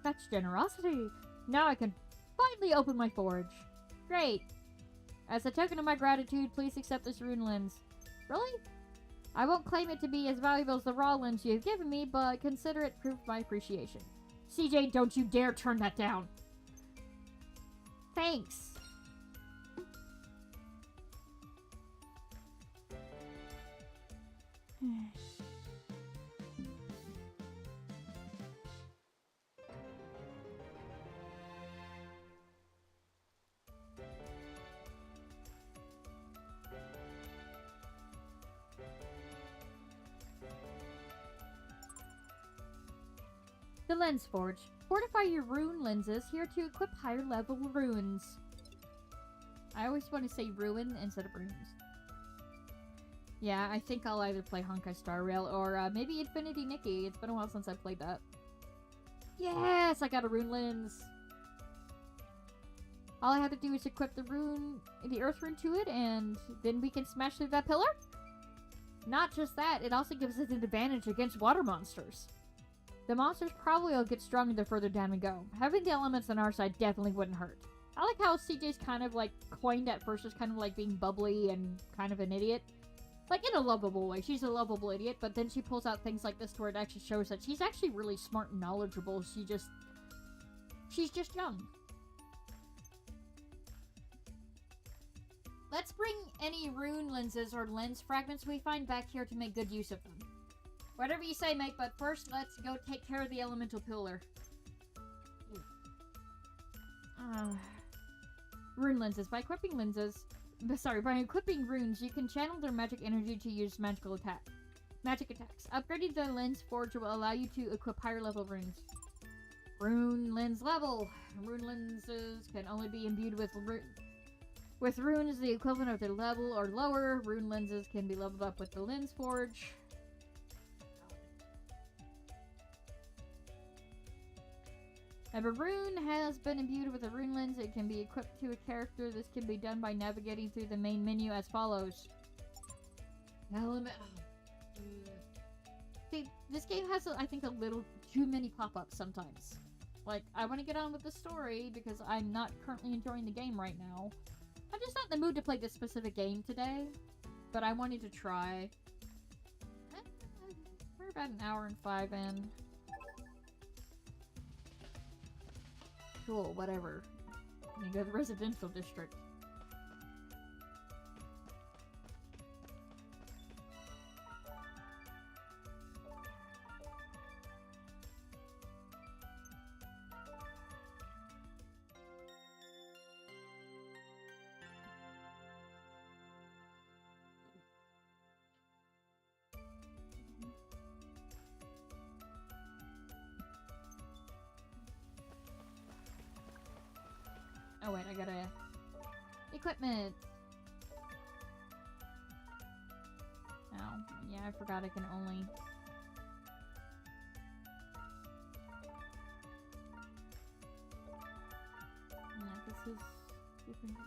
Such generosity. Now I can finally open my forge. Great. As a token of my gratitude, please accept this rune lens. Really? I won't claim it to be as valuable as the raw lens you've given me, but consider it proof of my appreciation. CJ, don't you dare turn that down. Thanks. The Lens Forge. Fortify your rune lenses here to equip higher level runes. I always want to say ruin instead of runes. Yeah, I think I'll either play Honkai Star Rail or maybe Infinity Nikki. It's been a while since I played that. Yes, I got a rune lens. All I have to do is equip the earth rune to it, and then we can smash through that pillar? Not just that, it also gives us an advantage against water monsters. The monsters probably will get stronger the further down we go. Having the elements on our side definitely wouldn't hurt. I like how CJ's kind of like coined at first as kind of like being bubbly and kind of an idiot. Like in a lovable way. She's a lovable idiot, but then she pulls out things like this to where it actually shows that she's actually really smart and knowledgeable. She's just young. Let's bring any rune lenses or lens fragments we find back here to make good use of them. Whatever you say, mate, but first let's go take care of the elemental pillar. Rune lenses. By equipping runes, you can channel their magic energy to use magic attacks. Upgrading the lens forge will allow you to equip higher level runes. Rune lens level. Rune lenses can only be imbued with runes the equivalent of their level or lower. Rune lenses can be leveled up with the lens forge. If a rune has been imbued with a rune lens, it can be equipped to a character. This can be done by navigating through the main menu as follows. See, this game has, I think, a little too many pop-ups sometimes. Like, I want to get on with the story because I'm not currently enjoying the game right now. I'm just not in the mood to play this specific game today, but I wanted to try. We're about an hour and 5 in. Cool, whatever. I'm gonna go to the residential district. Oh wait, I gotta... Equipment! Oh, yeah, I forgot I can only... Yeah, this is different.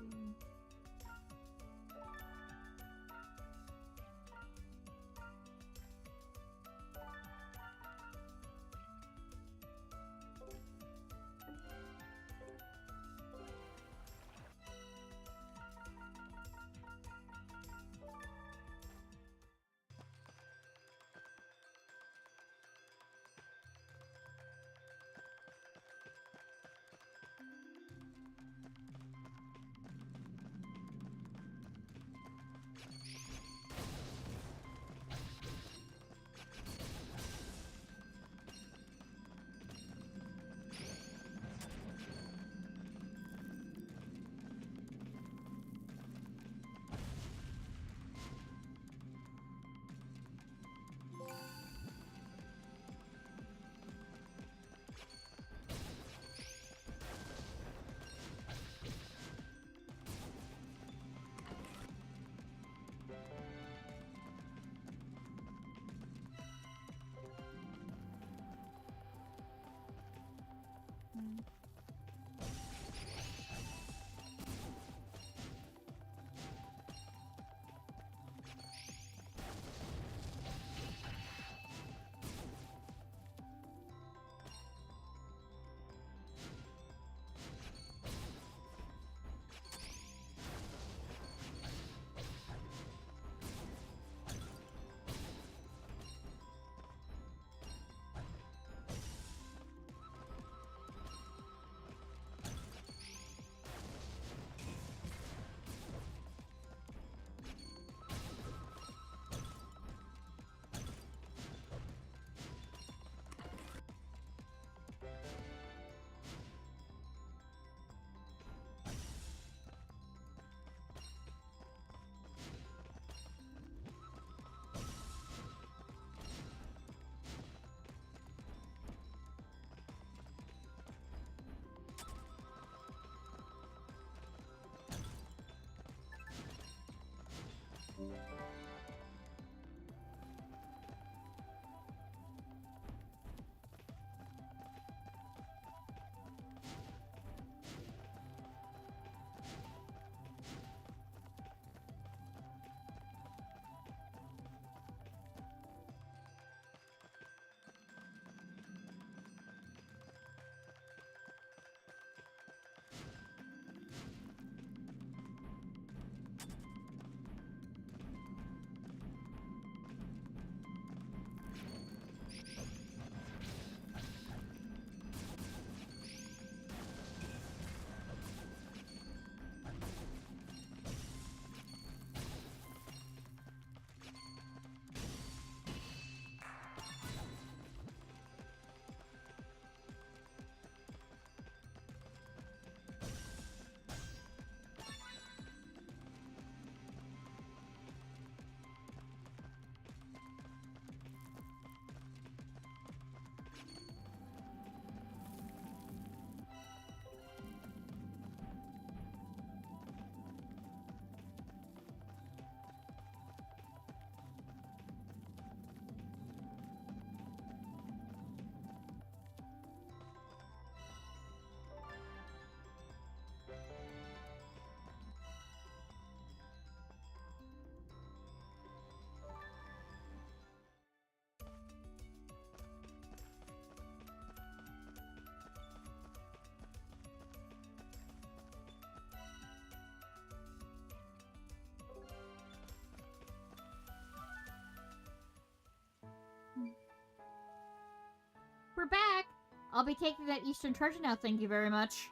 We're back! I'll be taking that Eastern treasure now, thank you very much.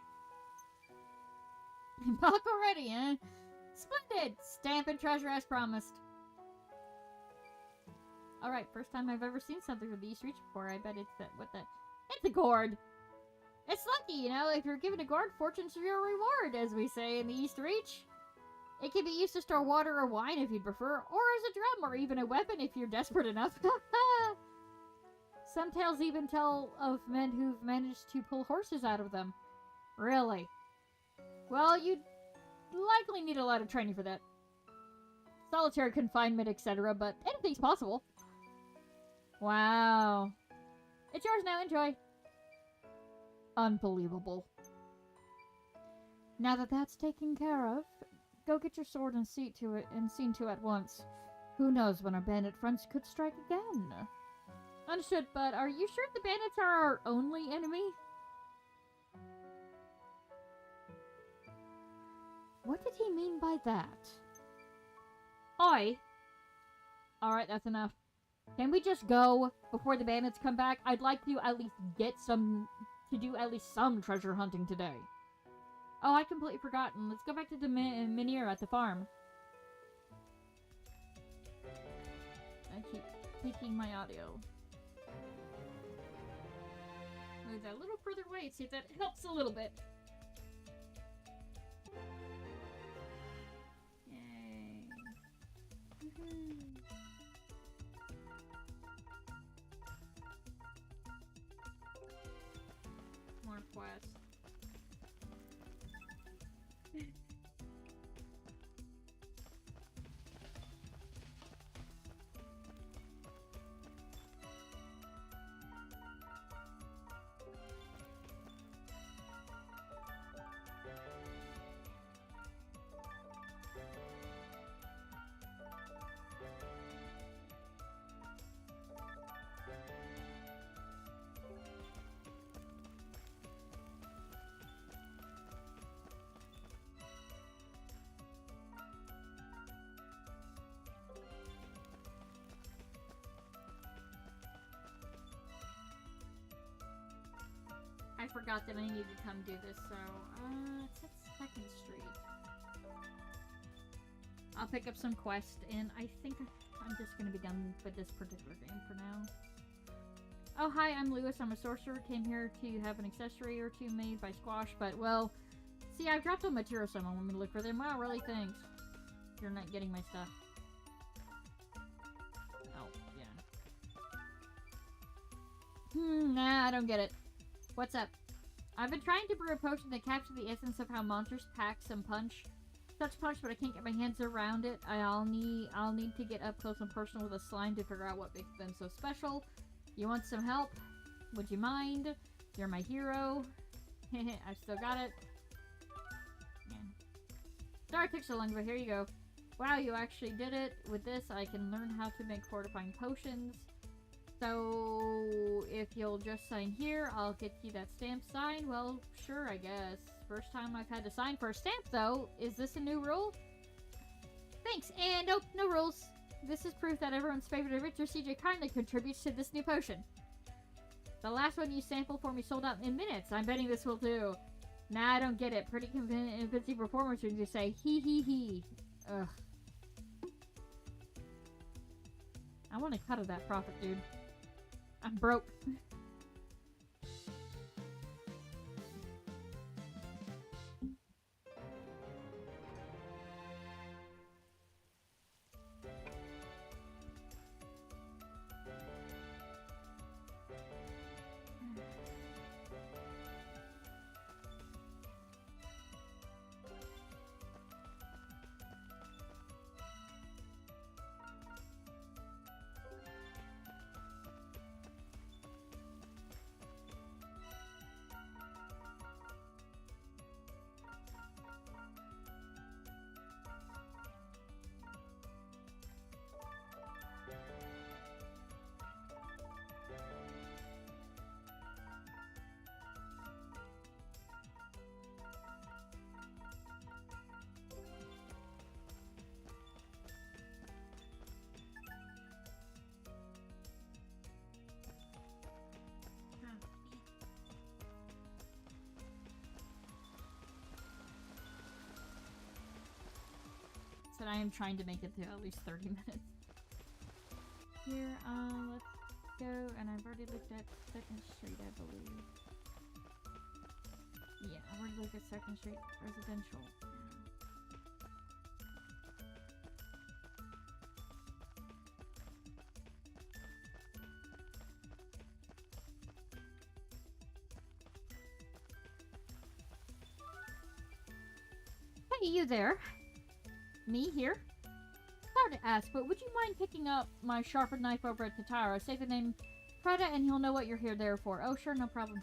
Back already, eh? Splendid! Stamp and treasure as promised. Alright, first time I've ever seen something with the East Reach before. I bet it's that, it's a gourd! It's lucky, you know, if you're given a gourd, fortune's your reward, as we say in the East Reach. It can be used to store water or wine if you'd prefer, or as a drum, or even a weapon if you're desperate enough. Some tales even tell of men who've managed to pull horses out of them. Really? Well, you'd likely need a lot of training for that. Solitary confinement, etc., but anything's possible. Wow. It's yours now, enjoy. Unbelievable. Now that that's taken care of, go get your sword and seen to it at once. Who knows when our bandit friends could strike again? Understood, but are you sure the bandits are our only enemy? What did he mean by that? Oi! Alright, that's enough. Can we just go before the bandits come back? I'd like to at least do at least some treasure hunting today. Oh, I completely forgotten. Let's go back to the Minier at the farm. I keep taking my audio. Move that a little further away, see if that helps a little bit. Yay. More quests. I forgot that I needed to come do this, so, it's at 2nd Street. I'll pick up some quests, and I think I'm just gonna be done with this particular game for now. Oh, hi, I'm Lewis. I'm a sorcerer. Came here to have an accessory or two made by Squash, but, well, see, I've dropped a material someone want me to look for them. Wow, really, thanks. You're not getting my stuff. Oh, yeah. Nah, I don't get it. What's up? I've been trying to brew a potion that captures the essence of how monsters pack some punch. Such punch, but I can't get my hands around it. I'll need to get up close and personal with a slime to figure out what makes them so special. You want some help? Would you mind? You're my hero. I've still got it. Man. Sorry it took so long, but here you go. Wow, you actually did it. With this, I can learn how to make fortifying potions. So, if you'll just sign here, I'll get you that stamp signed. Well, sure, I guess. First time I've had to sign for a stamp, though. Is this a new rule? Thanks, and nope, no rules. This is proof that everyone's favorite Richard CJ kindly contributes to this new potion. The last one you sampled for me sold out in minutes. I'm betting this will too. Nah, I don't get it. Pretty convincing performance when you say hee hee hee. Ugh. I want a cut of that profit, dude. I'm broke. said, I am trying to make it to at least 30 minutes. Here, let's go, and I've already looked at 2nd Street, I believe. Yeah, I've already looked at 2nd Street residential. Hey, you there? Me here? Sorry to ask, but would you mind picking up my sharpened knife over at Tatara? Say the name Preda and he'll know what you're here there for. Oh, sure, no problem.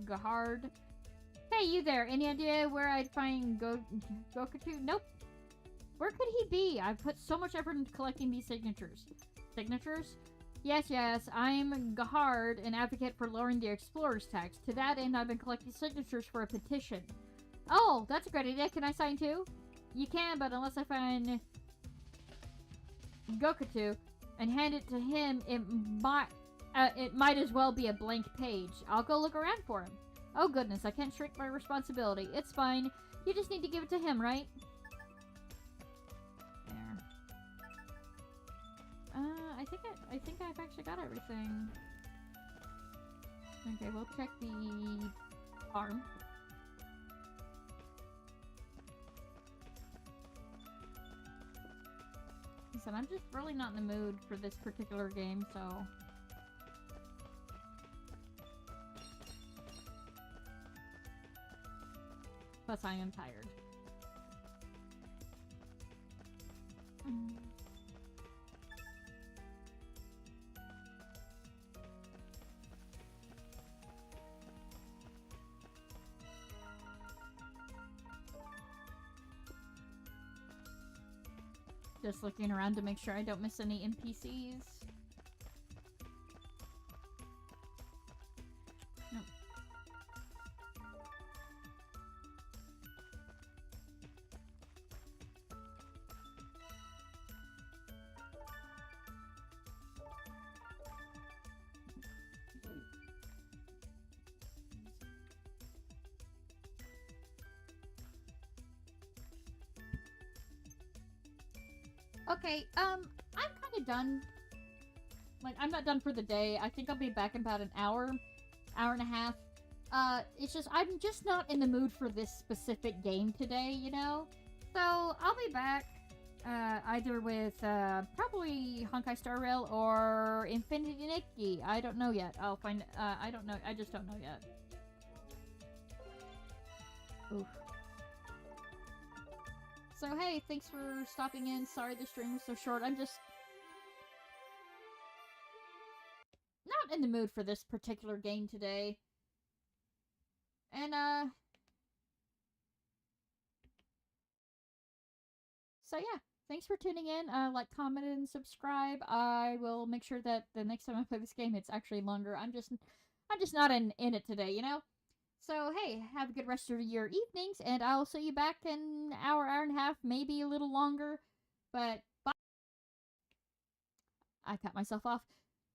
Gahard. Hey, you there. Any idea where I'd find Gokutu? Nope. Where could he be? I've put so much effort into collecting these signatures. Signatures? Yes, yes. I'm Gahard, an advocate for lowering the explorer's tax. To that end, I've been collecting signatures for a petition. Oh, that's a great idea. Can I sign too? You can, but unless I find Gokutu and hand it to him, it might as well be a blank page. I'll go look around for him. Oh goodness, I can't shrink my responsibility. It's fine. You just need to give it to him, right? There. I think I've actually got everything. Okay, we'll check the farm. Listen, I'm just really not in the mood for this particular game, so... Plus, I am tired. Just looking around to make sure I don't miss any NPCs. Nope. Okay, I'm kind of done. Like, I'm not done for the day. I think I'll be back in about an hour and a half. It's just, I'm just not in the mood for this specific game today, you know? So, I'll be back, either with, probably Honkai Star Rail or Infinity Nikki. I don't know yet. I'll find, I don't know. I just don't know yet. Oof. So hey, thanks for stopping in. Sorry the stream was so short. I'm just not in the mood for this particular game today. And so yeah, thanks for tuning in. Like, comment, and subscribe. I will make sure that the next time I play this game, it's actually longer. I'm just not in it today, you know? So, hey, have a good rest of your evenings, and I'll see you back in an hour and a half, maybe a little longer, but bye. I cut myself off,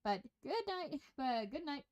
but good night.